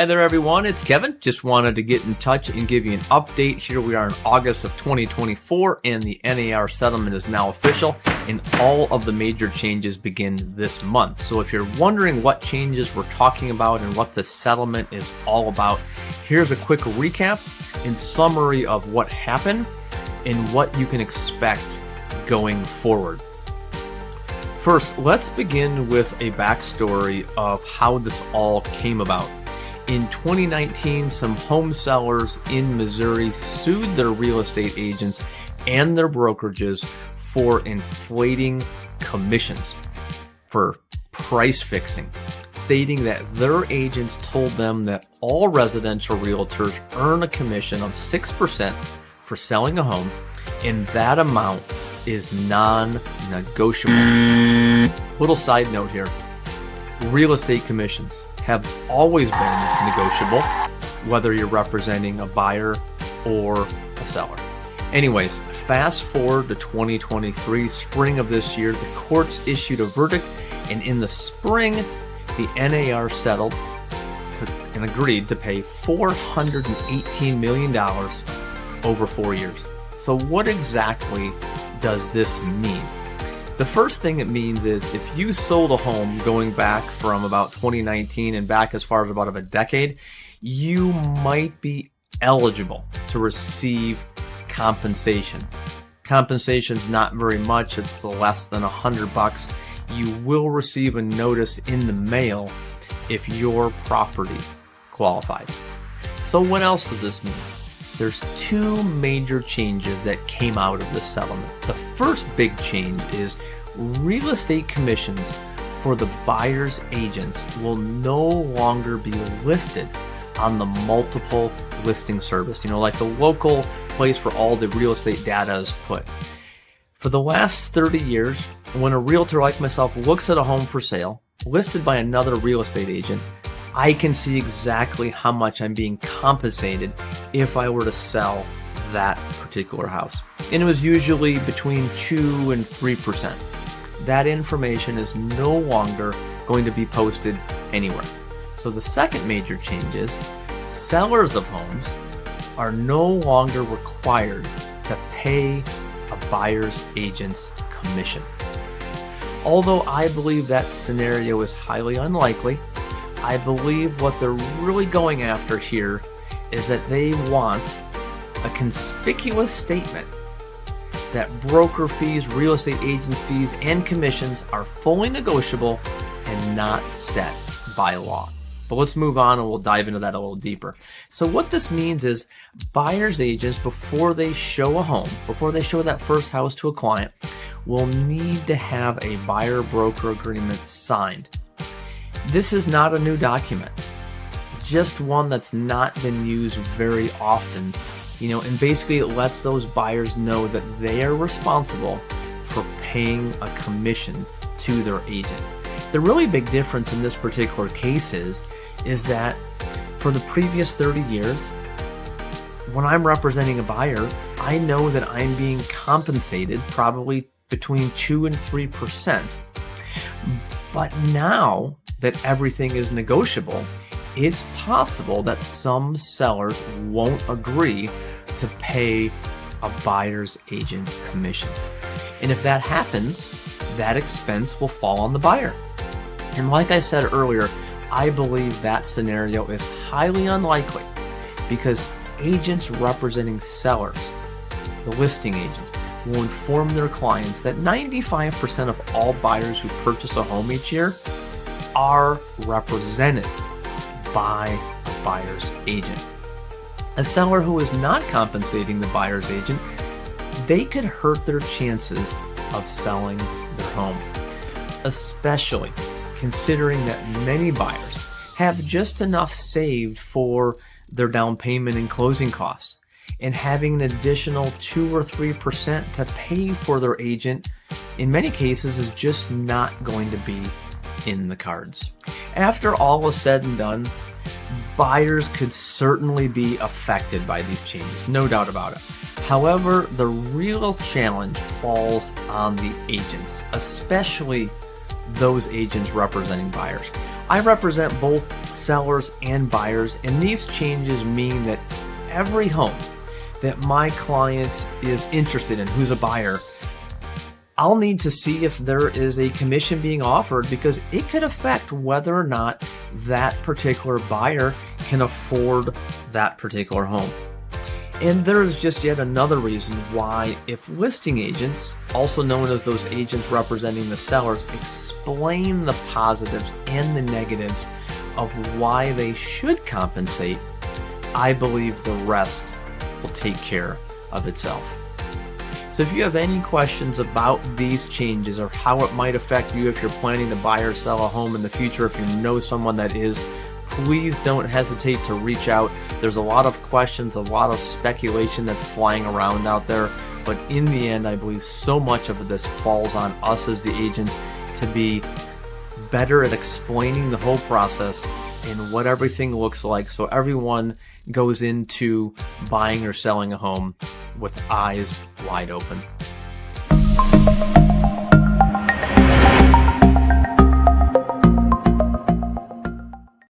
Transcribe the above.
Hi there, everyone. It's Kevin. Just wanted to get in touch and give you an update. Here we are in August of 2024, and the NAR settlement is now official, and all of the major changes begin this month. So if you're wondering what changes we're talking about and what the settlement is all about, here's a quick recap and summary of what happened and what you can expect going forward. First, let's begin with a backstory of how this all came about. In 2019, some home sellers in Missouri sued their real estate agents and their brokerages for inflating commissions, for price fixing, stating that their agents told them that all residential realtors earn a commission of 6% for selling a home, and that amount is non-negotiable. Little side note here, real estate commissions have always been negotiable, whether you're representing a buyer or a seller. Anyways, fast forward to 2023, spring of this year, the courts issued a verdict, and in the spring, the NAR settled and agreed to pay $418 million over 4 years. So what exactly does this mean? The first thing it means is if you sold a home going back from about 2019 and back as far as about a decade, you might be eligible to receive compensation. Compensation's not very much, it's less than $100. You will receive a notice in the mail if your property qualifies. So what else does this mean? There's two major changes that came out of this settlement. The first big change is real estate commissions for the buyer's agents will no longer be listed on the multiple listing service, like the local place where all the real estate data is put. For the last 30 years, when a realtor like myself looks at a home for sale, listed by another real estate agent, I can see exactly how much I'm being compensated if I were to sell that particular house. And it was usually between 2 and 3%. That information is no longer going to be posted anywhere. So the second major change is sellers of homes are no longer required to pay a buyer's agent's commission. Although I believe that scenario is highly unlikely, I believe what they're really going after here is that they want a conspicuous statement that broker fees, real estate agent fees, and commissions are fully negotiable and not set by law. But let's move on and we'll dive into that a little deeper. So what this means is buyer's agents, before they show a home, before they show that first house to a client, will need to have a buyer-broker agreement signed. This is not a new document, just one that's not been used very often, and basically it lets those buyers know that they are responsible for paying a commission to their agent. The really big difference in this particular case is that for the previous 30 years, when I'm representing a buyer, I know that I'm being compensated probably between 2 and 3%. But now that everything is negotiable, it's possible that some sellers won't agree to pay a buyer's agent's commission. And if that happens, that expense will fall on the buyer. And like I said earlier, I believe that scenario is highly unlikely because agents representing sellers, the listing agents, will inform their clients that 95% of all buyers who purchase a home each year are represented by a buyer's agent. A seller who is not compensating the buyer's agent, they could hurt their chances of selling their home, especially considering that many buyers have just enough saved for their down payment and closing costs, and having an additional 2 or 3% to pay for their agent in many cases is just not going to be in the cards. After all is said and done, buyers could certainly be affected by these changes, no doubt about it. However, the real challenge falls on the agents, especially those agents representing buyers. I represent both sellers and buyers, and these changes mean that every home that my client is interested in, who's a buyer, I'll need to see if there is a commission being offered, because it could affect whether or not that particular buyer can afford that particular home. And there's just yet another reason why, if listing agents, also known as those agents representing the sellers, explain the positives and the negatives of why they should compensate, I believe the rest will take care of itself. So if you have any questions about these changes or how it might affect you if you're planning to buy or sell a home in the future, if you know someone that is, please don't hesitate to reach out. There's a lot of questions, a lot of speculation that's flying around out there, but in the end, I believe so much of this falls on us as the agents to be better at explaining the whole process and what everything looks like, so everyone goes into buying or selling a home with eyes wide open.